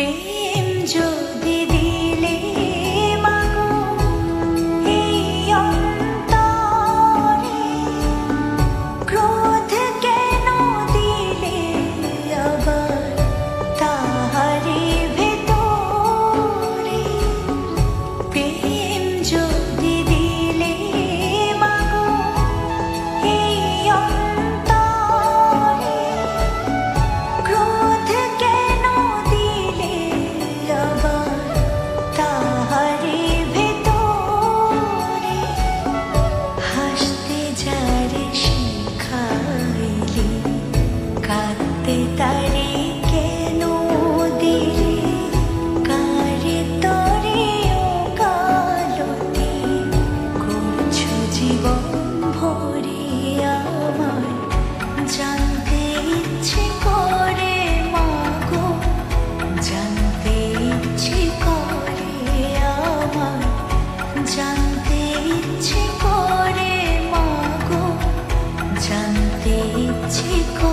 প্রেম যদি দিলে মাগো এই অন্তরে, ক্রোধ কেন দিলে আবার তাহারি ভেতরে? প্রেম যদি দিলে মাগো এই অন্তরে, ক্রোধ কেন দিলে আবার তাহারি ভেতরে? হাসতে যারে শিখাইলি, কাঁদতে তারে কেন দিলে? কারে তরে ওকালতি করছো জীবন ভরে আমার? জানতে ইচ্ছে করে মাগো, জানতে ইচ্ছে করে আমার, জানতে ইচ্ছে করে মাগো, জানতে ইচ্ছে করে।